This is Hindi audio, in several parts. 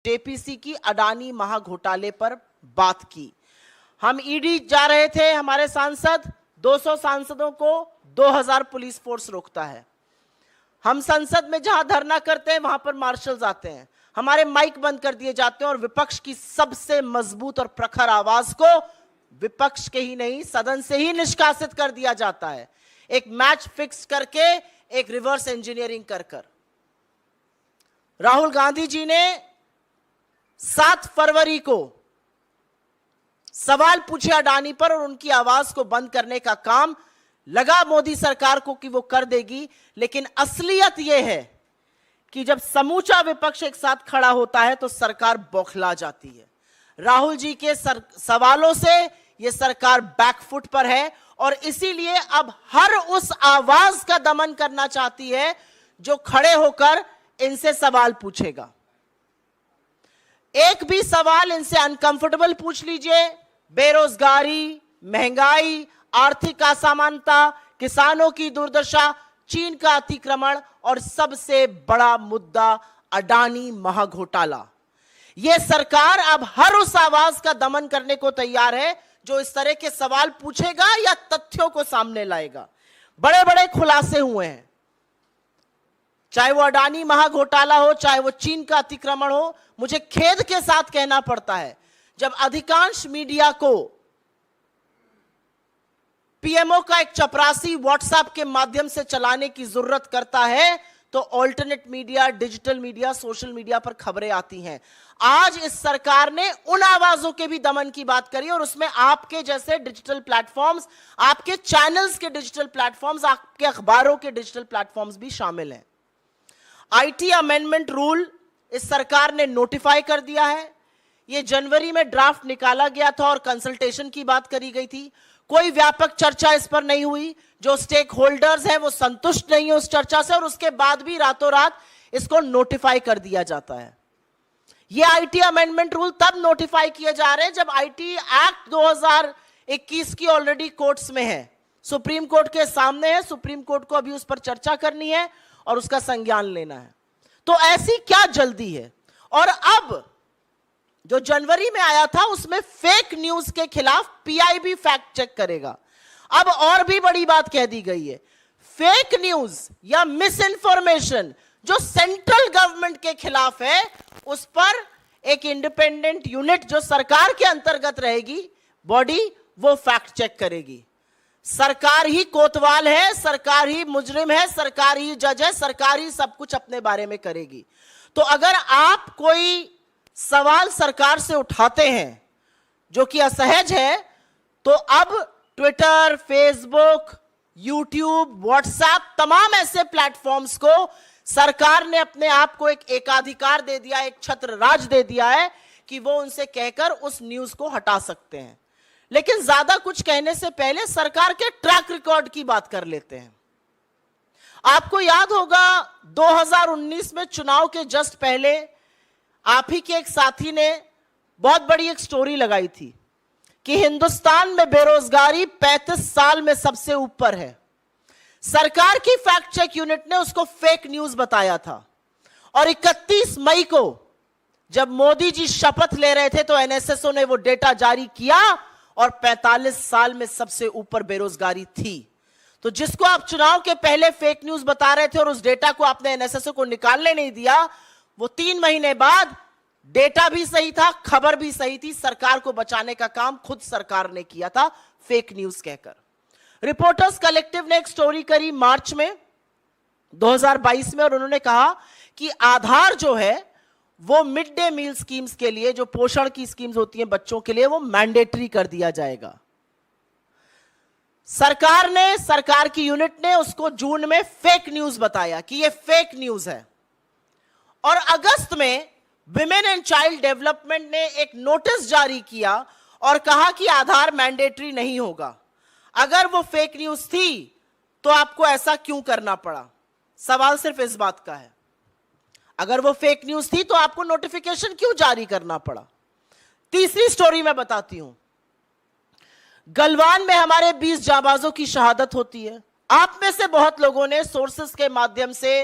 जेपीसी की अडानी महाघोटाले पर बात की। हम ईडी जा रहे थे, हमारे सांसद 200 सांसदों को 2000 पुलिस फोर्स रोकता है। हम संसद में जहां धरना करते हैं वहां पर मार्शल्स आते हैं, हमारे माइक बंद कर दिए जाते हैं और विपक्ष की सबसे मजबूत और प्रखर आवाज को विपक्ष के ही नहीं सदन से ही निष्कासित कर दिया जाता है, एक मैच फिक्स करके, एक रिवर्स इंजीनियरिंग कर कर। राहुल गांधी जी ने 7 फरवरी को सवाल पूछे अडानी पर और उनकी आवाज को बंद करने का काम लगा मोदी सरकार को कि वो कर देगी, लेकिन असलियत यह है कि जब समूचा विपक्ष एक साथ खड़ा होता है तो सरकार बौखला जाती है। राहुल जी के सवालों से यह सरकार बैकफुट पर है और इसीलिए अब हर उस आवाज का दमन करना चाहती है जो खड़े होकर इनसे सवाल पूछेगा। एक भी सवाल इनसे अनकंफर्टेबल पूछ लीजिए, बेरोजगारी, महंगाई, आर्थिक असमानता, किसानों की दुर्दशा, चीन का अतिक्रमण और सबसे बड़ा मुद्दा अडानी महाघोटाला। यह सरकार अब हर उस आवाज का दमन करने को तैयार है जो इस तरह के सवाल पूछेगा या तथ्यों को सामने लाएगा। बड़े बड़े खुलासे हुए हैं, चाहे वो अडानी महाघोटाला हो, चाहे वो चीन का अतिक्रमण हो। मुझे खेद के साथ कहना पड़ता है, जब अधिकांश मीडिया को पीएमओ का एक चपरासी व्हाट्सएप के माध्यम से चलाने की जरूरत करता है तो alternate media, digital media, social media पर खबरें आती हैं। आज इस सरकार ने उन आवाजों के भी दमन की बात करी और उसमें आपके जैसे डिजिटल प्लेटफॉर्म्स, आपके चैनल्स के डिजिटल प्लेटफॉर्म्स, आपके अखबारों के डिजिटल प्लेटफॉर्म्स भी शामिल हैं। आईटी अमेंडमेंट रूल इस सरकार ने नोटिफाई कर दिया है। यह जनवरी में ड्राफ्ट निकाला गया था और कंसल्टेशन की बात करी गई थी। कोई व्यापक चर्चा इस पर नहीं हुई। जो स्टेक होल्डर्स हैं वो संतुष्ट नहीं है उस चर्चा से और उसके बाद भी रातों रात इसको नोटिफाई कर दिया जाता है। ये आईटी अमेंडमेंट रूल तब नोटिफाई किए जा रहे हैं जब आईटी एक्ट 2021 की ऑलरेडी कोर्ट्स में है, सुप्रीम कोर्ट के सामने है। सुप्रीम कोर्ट को अभी उस पर चर्चा करनी है और उसका संज्ञान लेना है। तो ऐसी क्या जल्दी है? और अब जो जनवरी में आया था उसमें फेक न्यूज के खिलाफ पीआईबी फैक्ट चेक करेगा। अब और भी बड़ी बात कह दी गई है, फेक न्यूज या मिस इंफॉर्मेशन जो सेंट्रल गवर्नमेंट के खिलाफ है उस पर एक इंडिपेंडेंट यूनिट जो सरकार के अंतर्गत रहेगी बॉडी, वो फैक्ट चेक करेगी। सरकार ही कोतवाल है, सरकार ही मुजरिम है, सरकार ही जज है, सरकार ही सब कुछ अपने बारे में करेगी। तो अगर आप कोई सवाल सरकार से उठाते हैं जो कि असहज है तो अब ट्विटर, फेसबुक, यूट्यूब, व्हाट्सएप, तमाम ऐसे प्लेटफॉर्म्स को सरकार ने अपने आप को एक एकाधिकार दे दिया, एक छत्र राज दे दिया है कि वो उनसे कहकर उस न्यूज को हटा सकते हैं। लेकिन ज्यादा कुछ कहने से पहले सरकार के ट्रैक रिकॉर्ड की बात कर लेते हैं। आपको याद होगा 2019 में चुनाव के जस्ट पहले आप ही के एक साथी ने बहुत बड़ी एक स्टोरी लगाई थी कि हिंदुस्तान में बेरोजगारी 35 साल में सबसे ऊपर है। सरकार की फैक्ट चेक यूनिट ने उसको फेक न्यूज बताया था और 31 मई को जब मोदी जी शपथ ले रहे थे तो एनएसएसओ ने वो डेटा जारी किया और 45 साल में सबसे ऊपर बेरोजगारी थी। तो जिसको आप चुनाव के पहले फेक न्यूज बता रहे थे और उस डेटा को आपने एनएसएसओ को निकालने नहीं दिया, वो 3 महीने बाद डेटा भी सही था, खबर भी सही थी, सरकार को बचाने का काम खुद सरकार ने किया था फेक न्यूज कहकर। रिपोर्टर्स कलेक्टिव ने एक स्टोरी करी मार्च में 2022 में और उन्होंने कहा कि आधार जो है वो मिड डे मील स्कीम्स के लिए, जो पोषण की स्कीम्स होती हैं बच्चों के लिए, वो मैंडेटरी कर दिया जाएगा। सरकार की यूनिट ने उसको जून में फेक न्यूज बताया कि ये फेक न्यूज है और अगस्त में विमेन एंड चाइल्ड डेवलपमेंट ने एक नोटिस जारी किया और कहा कि आधार मैंडेटरी नहीं होगा। अगर वो फेक न्यूज थी तो आपको ऐसा क्यों करना पड़ा? सवाल सिर्फ इस बात का है, अगर वो फेक न्यूज थी तो आपको नोटिफिकेशन क्यों जारी करना पड़ा? तीसरी स्टोरी मैं बताती हूं। गलवान में हमारे 20 जाबाजों की शहादत होती है। आप में से बहुत लोगों ने सोर्सेस के माध्यम से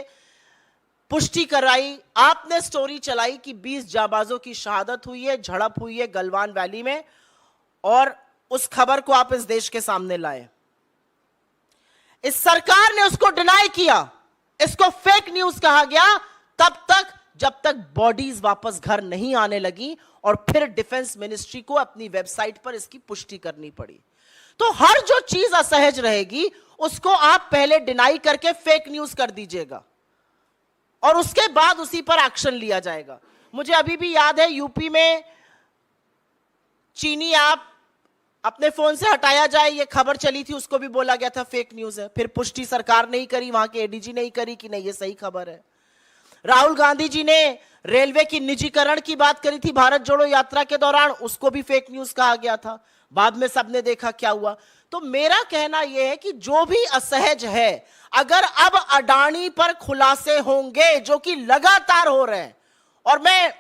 पुष्टि कराई, आपने स्टोरी चलाई कि 20 जाबाजों की शहादत हुई है, झड़प हुई है गलवान वैली में, और उस खबर को आप इस देश के सामने लाए। इस सरकार ने उसको डिनाई किया, इसको फेक न्यूज कहा गया तब तक जब तक बॉडीज वापस घर नहीं आने लगी, और फिर डिफेंस मिनिस्ट्री को अपनी वेबसाइट पर इसकी पुष्टि करनी पड़ी। तो हर जो चीज असहज रहेगी उसको आप पहले डिनाई करके फेक न्यूज कर दीजिएगा और उसके बाद उसी पर एक्शन लिया जाएगा। मुझे अभी भी याद है यूपी में चीनी ऐप अपने फोन से हटाया जाए, ये खबर चली थी, उसको भी बोला गया था फेक न्यूज है। फिर पुष्टि सरकार नहीं करी, वहां के एडीजी नहीं करी कि नहीं ये सही खबर है। राहुल गांधी जी ने रेलवे की निजीकरण की बात करी थी भारत जोड़ो यात्रा के दौरान, उसको भी फेक न्यूज कहा गया था। बाद में सबने देखा क्या हुआ। तो मेरा कहना यह है कि जो भी असहज है, अगर अब अडानी पर खुलासे होंगे जो कि लगातार हो रहे हैं, और मैं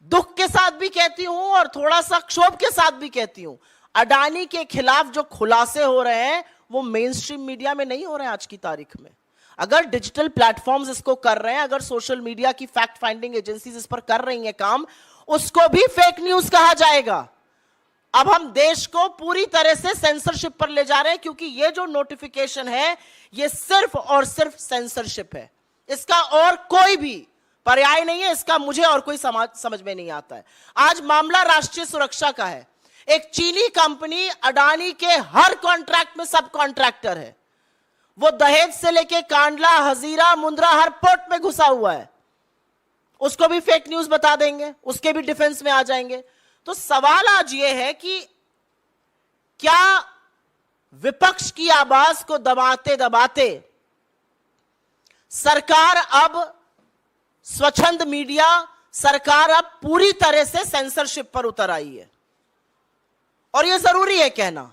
दुख के साथ भी कहती हूं और थोड़ा सा क्षोभ के साथ भी कहती हूं, अडानी के खिलाफ जो खुलासे हो रहे हैं वो मेन स्ट्रीम मीडिया में नहीं हो रहे हैं आज की तारीख में। अगर डिजिटल प्लेटफॉर्म्स इसको कर रहे हैं, अगर सोशल मीडिया की फैक्ट फाइंडिंग एजेंसीज इस पर कर रही हैं काम, उसको भी फेक न्यूज कहा जाएगा। अब हम देश को पूरी तरह से सेंसरशिप पर ले जा रहे हैं, क्योंकि ये जो नोटिफिकेशन है ये सिर्फ और सिर्फ सेंसरशिप है, इसका और कोई भी पर्याय नहीं है। इसका मुझे और कोई समझ में नहीं आता है। आज मामला राष्ट्रीय सुरक्षा का है। एक चीनी कंपनी अडानी के हर कॉन्ट्रैक्ट में सब कॉन्ट्रैक्टर है। वो दहेज से लेके कांडला, हजीरा, मुंद्रा हर पोर्ट में घुसा हुआ है। उसको भी फेक न्यूज बता देंगे, उसके भी डिफेंस में आ जाएंगे। तो सवाल आज ये है कि क्या विपक्ष की आवाज को दबाते दबाते सरकार अब स्वच्छंद मीडिया, सरकार अब पूरी तरह से सेंसरशिप पर उतर आई है, और यह जरूरी है कहना।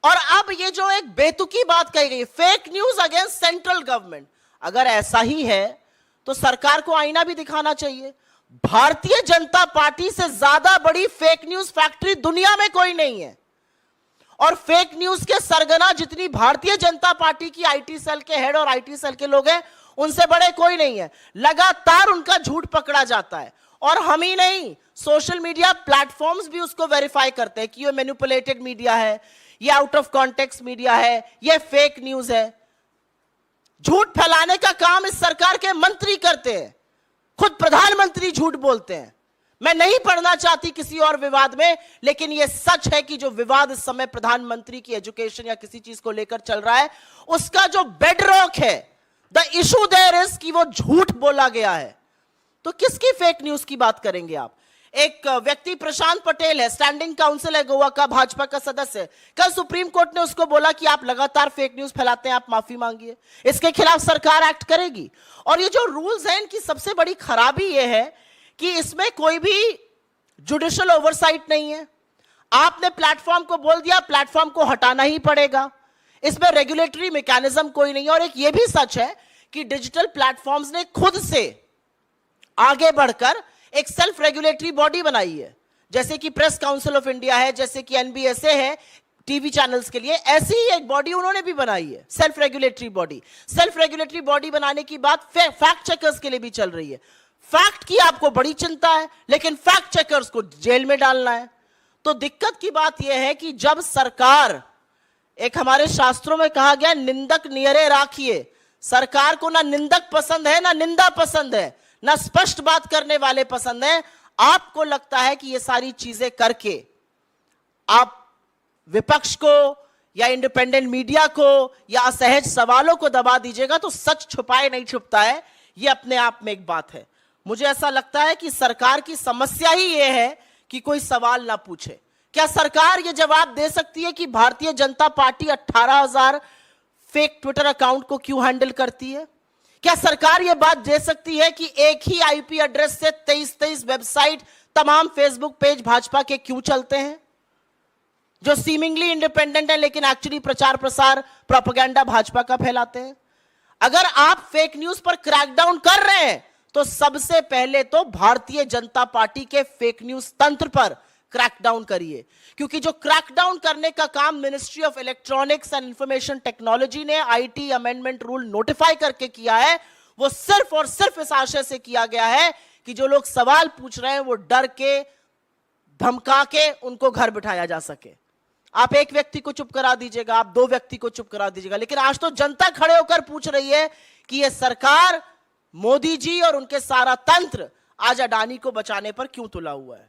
और अब ये जो एक बेतुकी बात कही गई, fake news against central government, अगर ऐसा ही है तो सरकार को आईना भी दिखाना चाहिए। भारतीय जनता पार्टी से ज्यादा बड़ी फेक न्यूज फैक्ट्री दुनिया में कोई नहीं है, और फेक न्यूज के सरगना जितनी भारतीय जनता पार्टी की आईटी सेल के हेड और आईटी सेल के लोग हैं, उनसे बड़े कोई नहीं है। लगातार उनका झूठ पकड़ा जाता है, और हम ही नहीं, सोशल मीडिया प्लेटफॉर्म्स भी उसको वेरीफाई करते हैं कि ये मैनिपुलेटेड मीडिया है, ये आउट ऑफ कॉन्टेक्स्ट मीडिया है, ये फेक न्यूज है। झूठ फैलाने का काम इस सरकार के मंत्री करते हैं, खुद प्रधानमंत्री झूठ बोलते हैं। मैं नहीं पढ़ना चाहती किसी और विवाद में, लेकिन यह सच है कि जो विवाद इस समय प्रधानमंत्री की एजुकेशन या किसी चीज को लेकर चल रहा है, उसका जो बेडरॉक है, द इशू देयर इज कि वो झूठ बोला गया है। तो किसकी फेक न्यूज की बात करेंगे आप? एक व्यक्ति प्रशांत पटेल है, स्टैंडिंग काउंसिल है गोवा का, भाजपा का सदस्य है। कल सुप्रीम कोर्ट ने उसको बोला कि आप लगातार फेक न्यूज फैलाते हैं, आप माफी मांगिए। इसके खिलाफ सरकार एक्ट करेगी। और ये जो रूल्स हैं, इनकी सबसे बड़ी खराबी ये है कि इसमें कोई भी जुडिशियल ओवरसाइट नहीं है। आपने प्लेटफॉर्म को बोल दिया, प्लेटफॉर्म को हटाना ही पड़ेगा। इसमें रेगुलेटरी मैकेनिज्म कोई नहीं है। और एक ये भी सच है कि डिजिटल प्लेटफॉर्म्स ने खुद से आगे बढ़कर एक सेल्फ रेगुलेटरी बॉडी बनाई है, जैसे कि प्रेस काउंसिल ऑफ इंडिया है, जैसे कि एनबीएसए है टीवी चैनल्स के लिए, ऐसी ही एक बॉडी उन्होंने भी बनाई है, self regulatory body. Self regulatory body बनाने की बात फैक्ट चेकर्स के लिए भी चल रही है। फैक्ट की आपको बड़ी चिंता है, लेकिन फैक्ट चेकर्स को जेल में डालना है। तो दिक्कत की बात यह है कि जब सरकार, एक हमारे शास्त्रों में कहा गया, निंदक नियरे राखिए। सरकार को ना निंदक पसंद है, ना निंदा पसंद है, ना स्पष्ट बात करने वाले पसंद है। आपको लगता है कि ये सारी चीजें करके आप विपक्ष को या इंडिपेंडेंट मीडिया को या असहज सवालों को दबा दीजिएगा, तो सच छुपाए नहीं छुपता है। ये अपने आप में एक बात है। मुझे ऐसा लगता है कि सरकार की समस्या ही यह है कि कोई सवाल ना पूछे। क्या सरकार यह जवाब दे सकती है कि Bharatiya Janata party 18,000 fake Twitter account को क्यों हैंडल करती है? क्या सरकार यह बात दे सकती है कि एक ही आईपी एड्रेस से 23 वेबसाइट, तमाम फेसबुक पेज भाजपा के क्यों चलते हैं, जो सीमिंगली इंडिपेंडेंट है लेकिन एक्चुअली प्रचार प्रसार प्रोपेगेंडा भाजपा का फैलाते हैं? अगर आप फेक न्यूज पर क्रैकडाउन कर रहे हैं, तो सबसे पहले तो भारतीय जनता पार्टी के फेक न्यूज तंत्र पर क्रैकडाउन करिए, क्योंकि जो क्रैकडाउन करने का काम ministry of electronics and information technology ने आईटी अमेंडमेंट रूल नोटिफाई करके किया है, वो सिर्फ और सिर्फ इस आशय से किया गया है कि जो लोग सवाल पूछ रहे हैं वो डर के, धमका के उनको घर बिठाया जा सके। आप एक व्यक्ति को चुप करा दीजिएगा, आप दो व्यक्ति को चुप करा दीजिएगा, लेकिन आज तो जनता खड़े होकर पूछ रही है कि यह सरकार, मोदी जी और उनके सारा तंत्र आज अडानी को बचाने पर क्यों तुला हुआ है।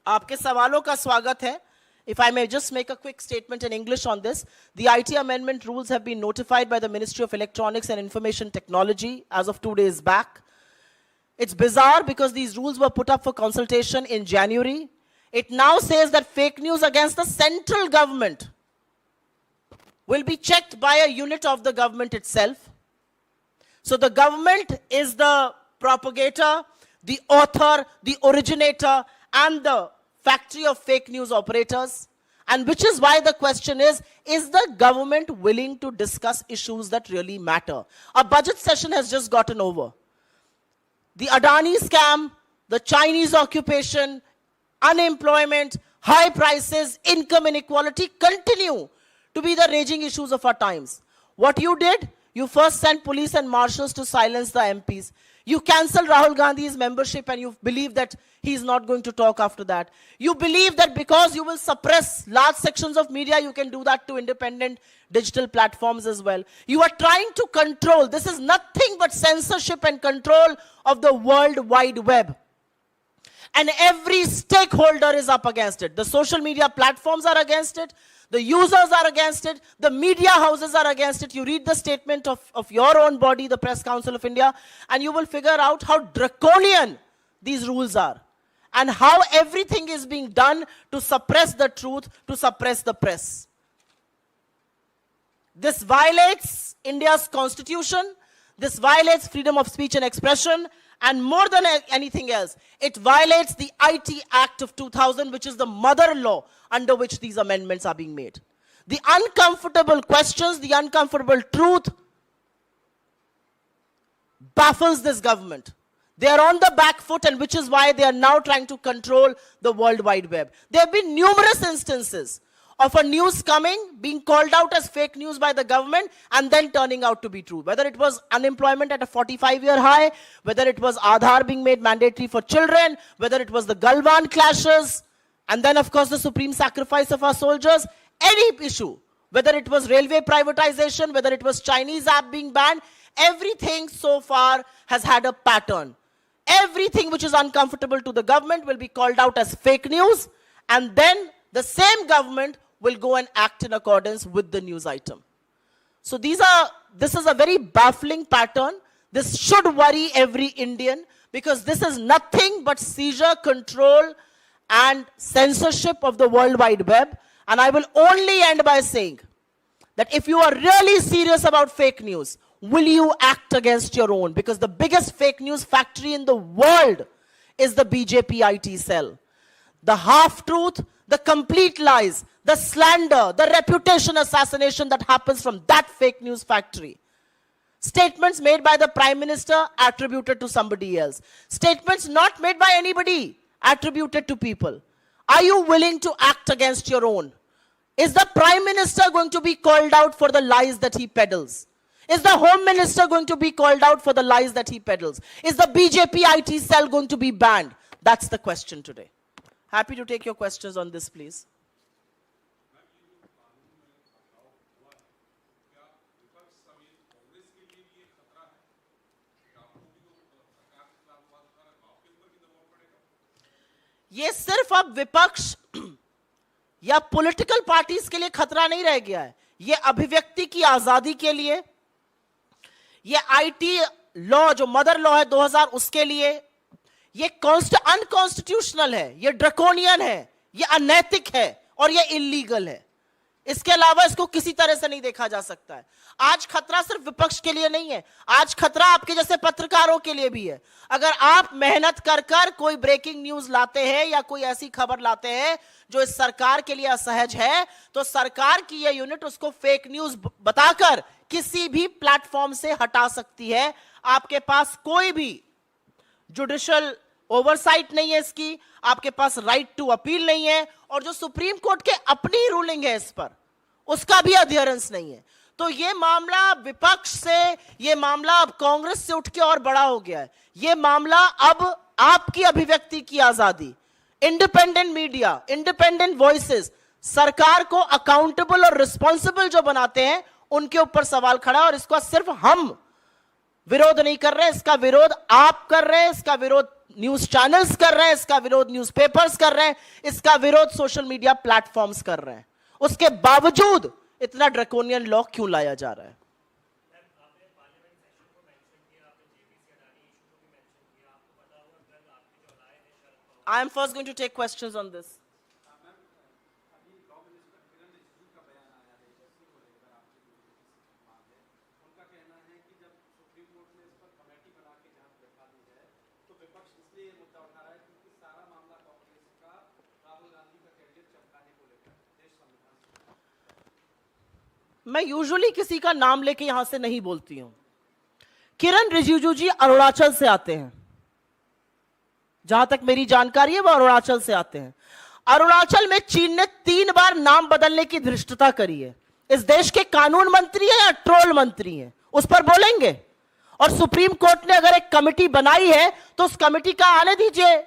आपके सवालों का स्वागत है। If I may just make a quick statement in English on this, the IT amendment rules have been notified by the Ministry of Electronics and Information Technology as of 2 days back. It's bizarre because these rules were put up for consultation in January. It now says that fake news against the central government will be checked by a unit of the government itself. So the government is the propagator, the author, the originator, and the factory of fake news operators. And which is why the question is the government willing to discuss issues that really matter? A budget session has just gotten over. The Adani scam, the Chinese occupation, unemployment, high prices, income inequality continue to be the raging issues of our times. What you did, you first sent police and marshals to silence the MPs. You cancelled Rahul Gandhi's membership and you believe that he's not going to talk after that. You believe that because you will suppress large sections of media, you can do that to independent digital platforms as well. You are trying to control. This is nothing but censorship and control of the World Wide Web. And every stakeholder is up against it. The social media platforms are against it. The users are against it. The media houses are against it. You read the statement of your own body, the Press Council of India, and you will figure out how draconian these rules are and how everything is being done to suppress the truth, to suppress the press. This violates India's constitution. This violates freedom of speech and expression. And more than anything else, it violates the IT Act of 2000, which is the mother law under which these amendments are being made. The uncomfortable questions, the uncomfortable truth baffles this government. They are on the back foot, and which is why they are now trying to control the World Wide Web. There have been numerous instances of a news coming, being called out as fake news by the government, and then turning out to be true. Whether it was unemployment at a 45-year high, whether it was Aadhaar being made mandatory for children, whether it was the Galwan clashes, and then of course the supreme sacrifice of our soldiers, any issue, whether it was railway privatization, whether it was Chinese app being banned, everything so far has had a pattern. Everything which is uncomfortable to the government will be called out as fake news, and then the same government will go and act in accordance with the news item. So this is a very baffling pattern. This should worry every Indian, because this is nothing but seizure, control, and censorship of the World Wide Web. And I will only end by saying that if you are really serious about fake news, will you act against your own? Because the biggest fake news factory in the world is the BJP IT cell. The half-truth, the complete lies, the slander, the reputation assassination that happens from that fake news factory. Statements made by the Prime Minister attributed to somebody else. Statements not made by anybody attributed to people. Are you willing to act against your own? Is the Prime Minister going to be called out for the lies that he peddles? Is the Home Minister going to be called out for the lies that he peddles? Is the BJP IT cell going to be banned? That's the question today. Happy to take your questions on this, please. ये सिर्फ अब विपक्ष या पॉलिटिकल पार्टीज के लिए खतरा नहीं रह गया है, ये अभिव्यक्ति की आजादी के लिए, ये आईटी लॉ जो मदर लॉ है 2000 उसके लिए, ये अनकॉन्स्टिट्यूशनल है, ये ड्रैकोनियन है, ये अनैतिक है और ये इल्लीगल है। इसके अलावा इसको किसी तरह से नहीं देखा जा सकता है। आज खतरा सिर्फ विपक्ष के लिए नहीं है, आज खतरा आपके जैसे पत्रकारों के लिए भी है। अगर आप मेहनत कर कर कोई ब्रेकिंग न्यूज लाते हैं या कोई ऐसी खबर लाते हैं जो इस सरकार के लिए असहज है, तो सरकार की यह यूनिट उसको फेक न्यूज बताकर किसी भी प्लेटफॉर्म से हटा सकती है। आपके पास कोई भी जुडिशियल ओवरसाइट नहीं है इसकी, आपके पास राइट टू अपील नहीं है, और जो सुप्रीम कोर्ट के अपनी रूलिंग है इस पर, उसका भी अध्ययनेंस नहीं है। तो ये मामला विपक्ष से, ये मामला अब कांग्रेस से उठ के और बड़ा हो गया है। ये मामला अब आपकी अभिव्यक्ति की आजादी, इंडिपेंडेंट मीडिया, इंडिपेंडेंट वॉइसेस, सरकार को अकाउंटेबल और रिस्पॉन्सिबल जो बनाते हैं, उनके ऊपर सवाल खड़ा है। और इसका सिर्फ हम विरोध नहीं कर रहे हैं, इसका विरोध आप कर रहे हैं, इसका विरोध न्यूज चैनल्स कर रहे हैं, इसका विरोध न्यूज़पेपर्स कर रहे हैं, इसका विरोध सोशल मीडिया प्लेटफॉर्म्स कर रहे हैं। उसके बावजूद इतना ड्रैकोनियन लॉ क्यों लाया जा रहा है? I am first going to take questions on this. मैं यूजुअली किसी का नाम लेके यहां से नहीं बोलती हूं। किरण रिजिजू जी अरुणाचल से आते हैं, जहां तक मेरी जानकारी है वो अरुणाचल से आते हैं। अरुणाचल में चीन ने 3 बार नाम बदलने की धृष्टता करी है। इस देश के कानून मंत्री है या ट्रोल मंत्री है, उस पर बोलेंगे। और सुप्रीम कोर्ट ने अगर एक कमेटी बनाई है तो उस कमेटी का आने दीजिए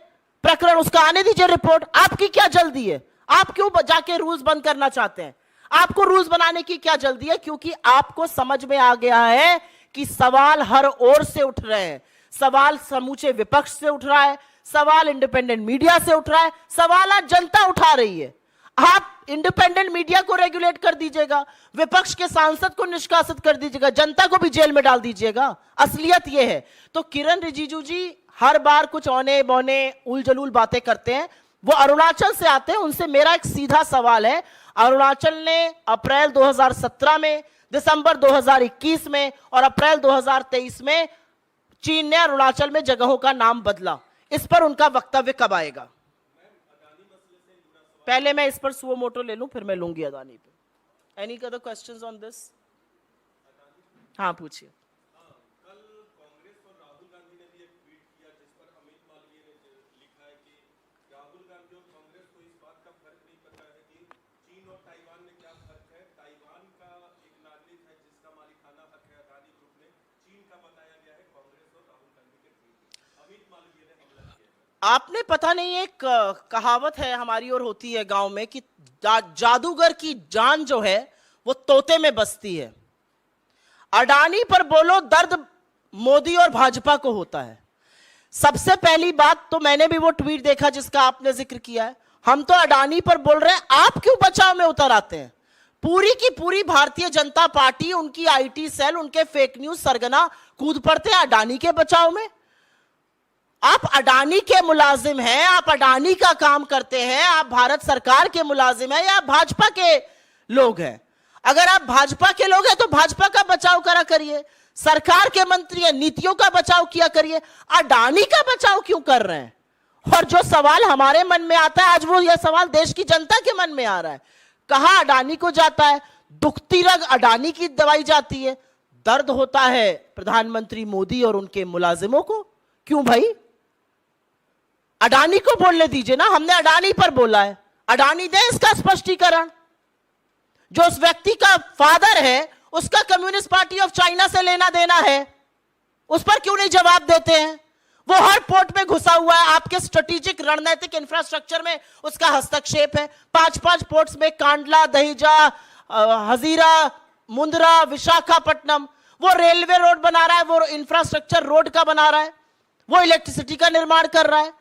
प्रकरण, उसका आने दीजिए रिपोर्ट। आपकी क्या जल्दी है? आप क्यों जाके रूल्स बंद करना चाहते हैं? आपको रूल्स बनाने की क्या जल्दी है? क्योंकि आपको समझ में आ गया है कि सवाल हर ओर से उठ रहे हैं। सवाल समूचे विपक्ष से उठ रहा है, सवाल इंडिपेंडेंट मीडिया से उठ रहा है, सवाल आज जनता उठा रही है। आप इंडिपेंडेंट मीडिया को रेगुलेट कर दीजिएगा, विपक्ष के सांसद को निष्कासित कर दीजिएगा, जनता को भी जेल में डाल दीजिएगा। असलियत यह है। तो किरण रिजिजू जी हर बार कुछ औने बौने उलझुल बातें करते हैं। वो अरुणाचल से आते हैं, उनसे मेरा एक सीधा सवाल है। अरुणाचल ने अप्रैल 2017 में, दिसंबर 2021 में और अप्रैल 2023 में चीन ने अरुणाचल में जगहों का नाम बदला। इस पर उनका वक्तव्य कब आएगा? पहले मैं इस पर सुओ मोटो ले लूं, फिर मैं लूंगी अदानी पे। Any other questions on this? हाँ पूछिए। आपने पता नहीं, एक कहावत है हमारी और होती है गांव में कि जादूगर की जान जो है वो तोते में बसती है। अडानी पर बोलो दर्द मोदी और भाजपा को होता है। सबसे पहली बात तो मैंने भी वो ट्वीट देखा जिसका आपने जिक्र किया है। हम तो अडानी पर बोल रहे हैं, आप क्यों बचाव में उतर आते हैं? पूरी की पूरी भारतीय जनता पार्टी, उनकी आईटी सेल, उनके फेक न्यूज सरगना कूद पड़ते हैं अडानी के बचाव में। आप अडानी के मुलाजिम हैं, आप अडानी का काम करते हैं, आप भारत सरकार के मुलाजिम हैं या आप भाजपा के लोग हैं? अगर आप भाजपा के लोग हैं तो भाजपा का बचाव करा करिए, सरकार के मंत्री हैं, नीतियों का बचाव किया करिए। अडानी का बचाव क्यों कर रहे हैं? और जो सवाल हमारे मन में आता है आज, वो यह सवाल देश की जनता के मन में आ रहा है। कहां अडानी को जाता है, दुखती रग अडानी की दवाई जाती है, दर्द होता है प्रधानमंत्री मोदी और उनके मुलाजिमों को। क्यों भाई? अडानी को बोलने दीजिए ना, हमने अडानी पर बोला है, अडानी दे इसका स्पष्टीकरण। जो उस व्यक्ति का फादर है उसका कम्युनिस्ट पार्टी ऑफ चाइना से लेना देना है, उस पर क्यों नहीं जवाब देते हैं? वो हर पोर्ट में घुसा हुआ है, आपके स्ट्रेटेजिक रणनीतिक इंफ्रास्ट्रक्चर में उसका हस्तक्षेप है। 5-5 पोर्ट्स में, कांडला, दहिजा, हजीरा, मुंद्रा, विशाखापट्टनम, वो रेलवे रोड बना रहा है, वो इंफ्रास्ट्रक्चर रोड का बना रहा है, वो इलेक्ट्रिसिटी का निर्माण कर रहा है।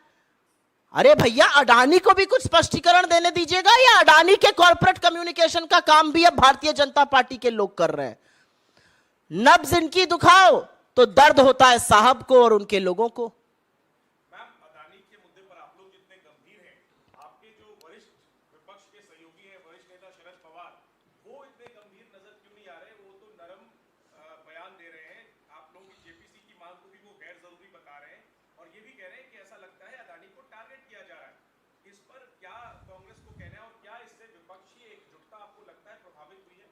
अरे भैया, अडानी को भी कुछ स्पष्टीकरण देने दीजिएगा। या अडानी के कॉर्पोरेट कम्युनिकेशन का काम भी अब भारतीय जनता पार्टी के लोग कर रहे हैं। नब्ज इनकी दुखाओ तो दर्द होता है साहब को और उनके लोगों को। मैम, अडानी के मुद्दे पर आप लोग जितने गंभीर हैं, आपके जो वरिष्ठ विपक्ष के सहयोगी हैं, वरिष्ठ नेता शरद पवार, वो इतने गंभीर नजर क्यों नहीं आ रहे? वो तो नरम बयान दे रहे हैं। आप लोग जेपीसी की मांग को भी वो गैर जरूरी बता रहे हैं और ये भी कह रहे हैं कि ऐसा लगता है अडानी को टारगेट किया जा रहा है। इस पर क्या कांग्रेस को कहना है और क्या इससे विपक्षी एकजुटता आपको लगता है प्रभावित हुई है?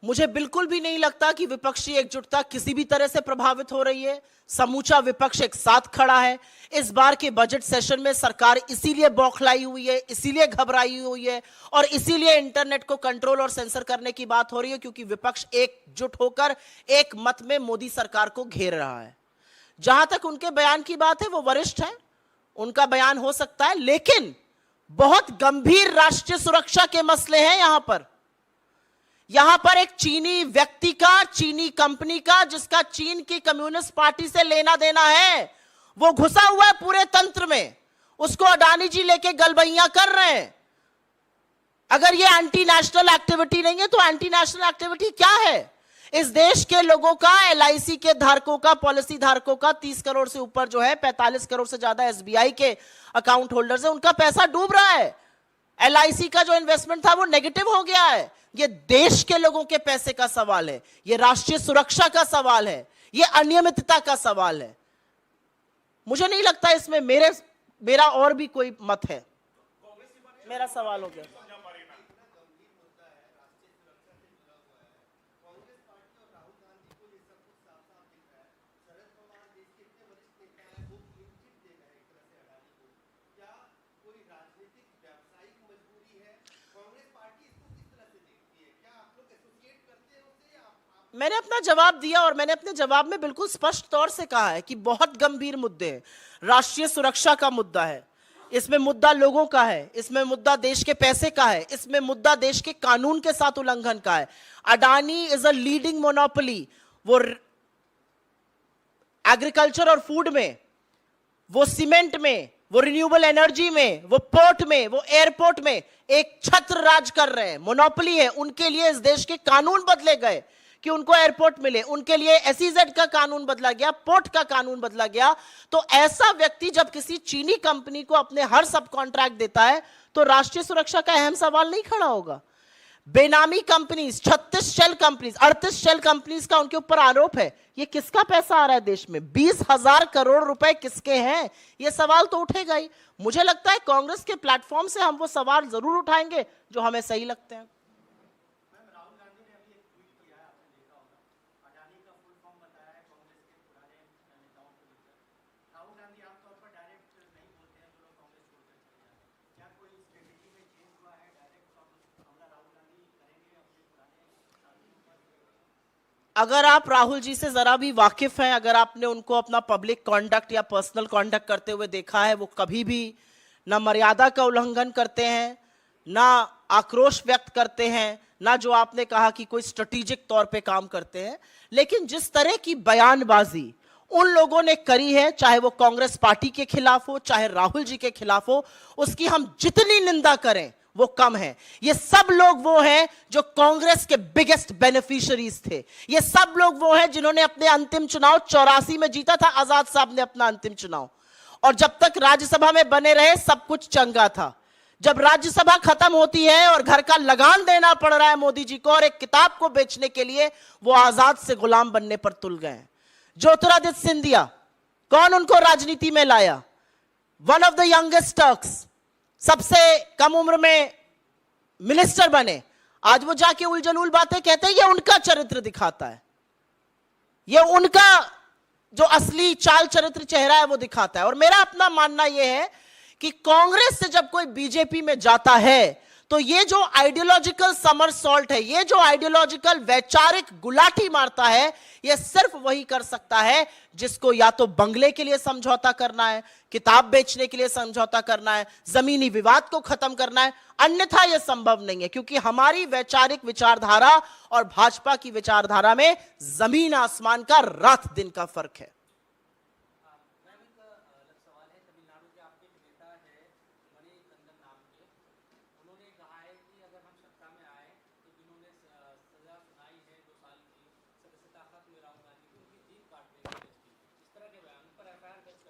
मुझे बिल्कुल भी नहीं लगता कि विपक्षी एकजुटता किसी भी तरह से प्रभावित हो रही है। समूचा विपक्ष एक साथ खड़ा है। इस बार के बजट सेशन में सरकार इसीलिए बौखलाई हुई है, इसीलिए घबराई हुई है और इसीलिए इंटरनेट को कंट्रोल और सेंसर करने की बात हो रही है, क्योंकि विपक्ष एकजुट होकर एक मत में मोदी सरकार को घेर रहा है। जहां तक उनके बयान की बात है, वो वरिष्ठ हैं, उनका बयान हो सकता है, लेकिन बहुत गंभीर राष्ट्रीय सुरक्षा के मसले हैं यहां पर एक चीनी व्यक्ति का, चीनी कंपनी का, जिसका चीन की कम्युनिस्ट पार्टी से लेना देना है, वो घुसा हुआ है पूरे तंत्र में। उसको अडानी जी लेके गलबैया कर रहे हैं। अगर ये एंटी नेशनल एक्टिविटी नहीं है तो एंटी नेशनल एक्टिविटी क्या है? इस देश के लोगों का, एलआईसी के धारकों का, पॉलिसी धारकों का 30 करोड़ से ऊपर जो है, 45 करोड़ से ज्यादा एसबीआई के अकाउंट होल्डर्स है, उनका पैसा डूब रहा है। एलआईसी का जो इन्वेस्टमेंट था वो नेगेटिव हो गया है। ये देश के लोगों के पैसे का सवाल है, ये राष्ट्रीय सुरक्षा का सवाल है, ये अनियमितता का सवाल है। मुझे नहीं लगता इसमें मेरा और भी कोई मत है। मेरा सवाल हो गया। मैंने अपना जवाब दिया और मैंने अपने जवाब में बिल्कुल स्पष्ट तौर से कहा है कि बहुत गंभीर मुद्दे हैं। राष्ट्रीय सुरक्षा का मुद्दा है, इसमें मुद्दा लोगों का है, इसमें मुद्दा देश के पैसे का है, इसमें मुद्दा देश के कानून के साथ उल्लंघन का है। Adani is a leading monopoly. वो एग्रीकल्चर और फूड में, वो सीमेंट में, वो रिन्यूएबल एनर्जी में, वो पोर्ट में, वो एयरपोर्ट में एक छत्र राज कर रहे हैं, मोनोपोली है। उनके लिए इस देश के कानून बदले गए कि उनको एयरपोर्ट मिले, उनके लिए एसईजेड का कानून बदला गया, पोर्ट का कानून बदला गया। तो ऐसा व्यक्ति जब किसी चीनी कंपनी को अपने हर सब कॉन्ट्रैक्ट देता है तो राष्ट्रीय सुरक्षा का अहम सवाल नहीं खड़ा होगा। बेनामी companies, 36 shell companies, 38 shell companies का उनके ऊपर आरोप है। ये किसका पैसा आ रहा है देश में? 20,000 करोड़ रुपए किसके हैं? ये सवाल तो उठेगा ही। मुझे लगता है कांग्रेस के प्लेटफॉर्म से हम वो सवाल जरूर उठाएंगे जो हमें सही लगते हैं। अगर आप राहुल जी से जरा भी वाकिफ हैं, अगर आपने उनको अपना पब्लिक कॉन्डक्ट या पर्सनल कॉन्डक्ट करते हुए देखा है, वो कभी भी ना मर्यादा का उल्लंघन करते हैं, ना आक्रोश व्यक्त करते हैं, ना जो आपने कहा कि कोई स्ट्रेटेजिक तौर पे काम करते हैं। लेकिन जिस तरह की बयानबाजी उन लोगों ने करी है, चाहे वो कांग्रेस पार्टी के खिलाफ हो, चाहे राहुल जी के खिलाफ हो, उसकी हम जितनी निंदा करें वो कम है। ये सब लोग वो हैं जो कांग्रेस के बिगेस्ट बेनिफिशियरीज थे। ये सब लोग वो हैं जिन्होंने अपने अंतिम चुनाव 84 में जीता था, आजाद साहब ने अपना अंतिम चुनाव, और जब तक राज्यसभा में बने रहे सब कुछ चंगा था। जब राज्यसभा खत्म होती है और घर का लगान देना पड़ रहा है मोदी जी को और एक किताब को बेचने के लिए, वो आजाद से गुलाम बनने पर तुल गए। ज्योतिरादित्य सिंधिया, कौन उनको राजनीति में लाया? One of the youngest Turks, सबसे कम उम्र में मिनिस्टर बने। आज वो जाके उलझुल बातें कहते हैं, ये उनका चरित्र दिखाता है, ये उनका जो असली चाल चरित्र चेहरा है वो दिखाता है। और मेरा अपना मानना यह है कि कांग्रेस से जब कोई बीजेपी में जाता है तो ये जो आइडियोलॉजिकल समरसॉल्ट है, ये जो आइडियोलॉजिकल वैचारिक गुलाठी मारता है, ये सिर्फ वही कर सकता है जिसको या तो बंगले के लिए समझौता करना है, किताब बेचने के लिए समझौता करना है, जमीनी विवाद को खत्म करना है। अन्यथा यह संभव नहीं है, क्योंकि हमारी वैचारिक विचारधारा और भाजपा की विचारधारा में जमीन आसमान का, रात दिन का फर्क है।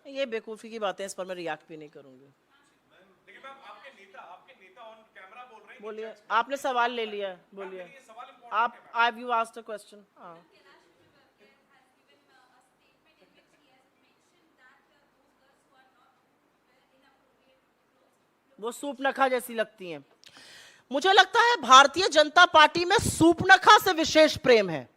ये बेवकूफी की बातें, इस पर मैं रिएक्ट भी नहीं करूंगी। देखिए मैम, आपके नेता ऑन कैमरा बोल रहे हैं। बोलिए, आपने सवाल ले लिया, बोलिए। आप आई यू आस्क्ड अ क्वेश्चन। हाँ, वो सूप नखा जैसी लगती हैं। मुझे लगता है भारतीय जनता पार्टी में सूपनखा से विशेष प्रेम है।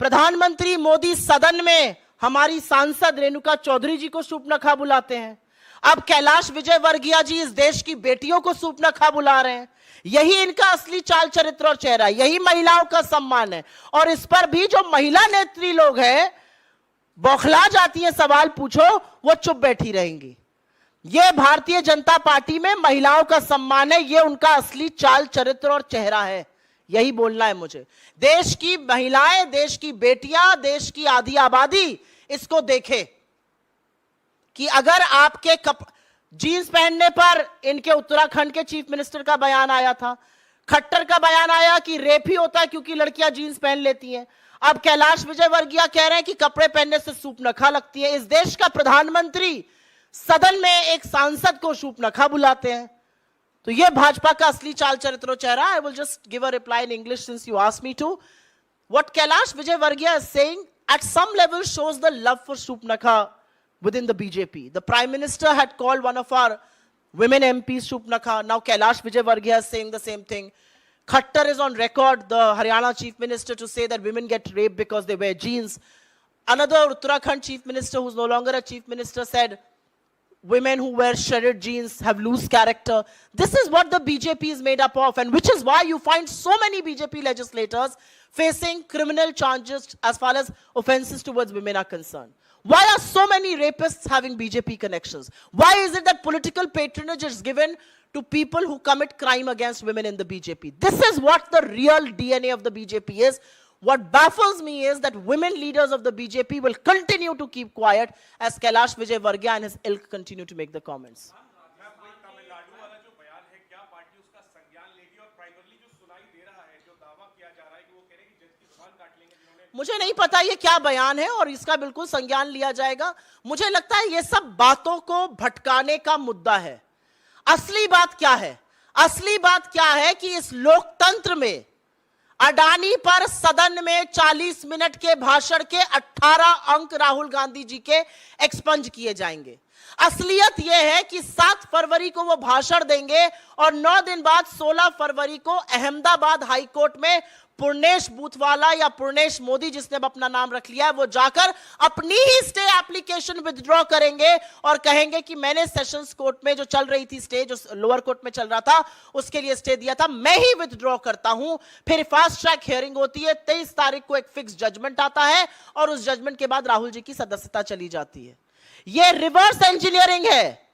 प्रधानमंत्री मोदी सदन में हमारी सांसद रेणुका चौधरी जी को सूपनखा बुलाते हैं। अब कैलाश विजयवर्गीय जी इस देश की बेटियों को सूपनखा बुला रहे हैं। यही इनका असली चाल चरित्र और चेहरा, यही महिलाओं का सम्मान है। और इस पर भी जो महिला नेत्री लोग हैं बौखला जाती हैं, सवाल पूछो वो चुप बैठी रहेंगी। ये भारतीय जनता पार्टी में महिलाओं का सम्मान है, ये उनका असली चाल चरित्र और चेहरा है। यही बोलना है मुझे। देश की महिलाएं, देश की बेटियां, देश की आधी आबादी इसको देखे कि अगर आपके जीन्स पहनने पर इनके उत्तराखंड के चीफ मिनिस्टर का बयान आया था, खट्टर का बयान आया कि रेप ही होता है क्योंकि लड़कियां जीन्स पहन लेती हैं। अब कैलाश विजयवर्गीय कह रहे हैं कि कपड़े पहनने से सूपनखा लगती है। इस देश का प्रधानमंत्री सदन में एक सांसद को सूपनखा बुलाते हैं, तो यह भाजपा का असली चाल चरित्र चेहरा। I will just give a reply in English since you asked me to. What Kailash Vijayvargiya is saying at some level shows the love for Supnakha within the BJP. The Prime Minister had called one of our women MPs Supnakha. Now Kailash Vijayvargiya is saying the same thing. Khattar is on record, the Haryana Chief Minister, to say that women get raped because they wear jeans. Another Uttarakhand Chief Minister, who's no longer a Chief Minister, said women who wear shredded jeans have loose character. This is what the BJP is made up of, and which is why you find so many BJP legislators facing criminal charges as far as offenses towards women are concerned. Why are so many rapists having BJP connections? Why is it that political patronage is given to people who commit crime against women in the BJP? This is what the real DNA of the BJP is. What baffles me is that women leaders of the BJP will continue to keep quiet as Kailash Vijayvargiya and his ilk continue to make the comments. Tamil Nadu वाला जो बयान है, क्या पार्टी उसका संज्ञान लेगी? और प्राइमरली जो सुनाई दे रहा है, जो दावा किया जा रहा है कि वो कह रहे हैं कि जज की जुबान काट लेंगे जिन्होंने, मुझे नहीं पता ये क्या बयान है और इसका बिल्कुल संज्ञान लिया जाएगा। मुझे लगता है ये सब बातों को भटकाने का मुद्दा है। असली बात क्या है? असली बात क्या है कि इस लोकतंत्र में अडानी पर सदन में 40 मिनट के भाषण के 18 अंक राहुल गांधी जी के एक्सपंज किए जाएंगे। असलियत यह है कि 7 फरवरी को वो भाषण देंगे और 9 दिन बाद 16 फरवरी को अहमदाबाद हाई कोर्ट में पूर्णेश बूथवाला या पूर्णेश मोदी, जिसने अब अपना नाम रख लिया है, वो जाकर अपनी ही स्टे एप्लीकेशन विथड्रॉ करेंगे और कहेंगे कि मैंने सेशंस कोर्ट में जो चल रही थी स्टे, जो लोअर कोर्ट में चल रहा था, उसके लिए स्टे दिया था, मैं ही विथड्रॉ करता हूं। फिर फास्ट ट्रैक हियरिंग होती है, 23 तारीख को एक फिक्स जजमेंट आता है और उस जजमेंट के बाद राहुल जी की सदस्यता चली जाती है। यह रिवर्स इंजीनियरिंग है।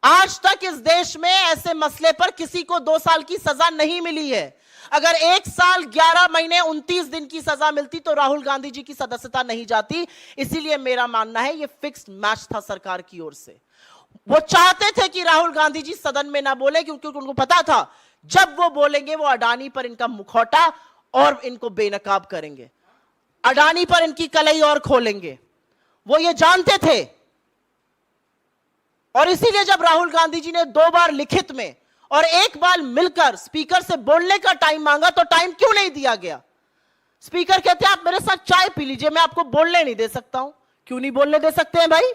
आज तक इस देश में ऐसे मसले पर किसी को 2 साल की सजा नहीं मिली है। अगर 1 साल 11 महीने 29 दिन की सजा मिलती तो राहुल गांधी जी की सदस्यता नहीं जाती। इसीलिए मेरा मानना है यह फिक्स्ड मैच था सरकार की ओर से। वो चाहते थे कि राहुल गांधी जी सदन में ना बोले, क्योंकि उनको पता था जब वो बोलेंगे वो अडानी पर इनका मुखौटा और इनको बेनकाब करेंगे, अडानी पर इनकी कलई और खोलेंगे। वो ये जानते थे और इसीलिए जब राहुल गांधी जी ने 2 बार लिखित में और 1 बार मिलकर स्पीकर से बोलने का टाइम मांगा तो टाइम क्यों नहीं दिया गया? स्पीकर कहते हैं आप मेरे साथ चाय पी लीजिए, मैं आपको बोलने नहीं दे सकता हूं। क्यों नहीं बोलने दे सकते हैं भाई?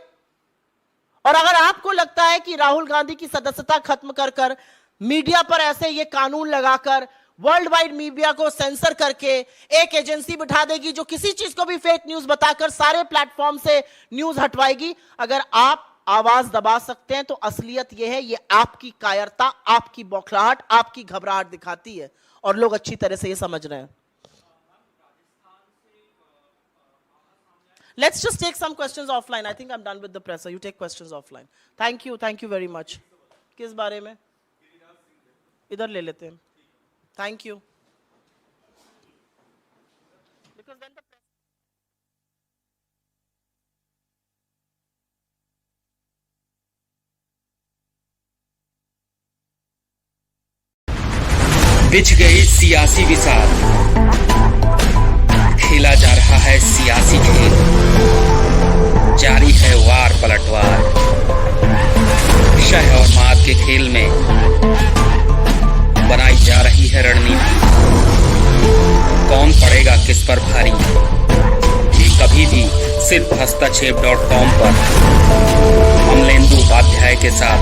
और अगर आपको लगता है कि राहुल गांधी की सदस्यता खत्म कर कर मीडिया पर ऐसे ये कानून लगाकर वर्ल्ड वाइड मीडिया को सेंसर करके एक एजेंसी बिठा देगी जो किसी चीज को भी फेक न्यूज बताकर सारे प्लेटफॉर्म से न्यूज हटवाएगी, अगर आप आवाज दबा सकते हैं तो असलियत यह है, ये आपकी कायरता, आपकी बौखलाहट, आपकी घबराहट दिखाती है और लोग अच्छी तरह से ये समझ रहे हैं। Let's just take some questions offline. I think I'm done with the presser. You take questions offline. Thank you very much. किस बारे में? इधर ले लेते हैं। Thank you. Because then the बिछ गई सियासी विसार, खेला जा रहा है सियासी खेल, जारी है वार पलटवार, शह और मात के खेल में बनाई जा रही है रणनीति। कौन पड़ेगा किस पर भारी, ये कभी भी सिर्फ हस्तक्षेप.com पर अमलेंदु उपाध्याय के साथ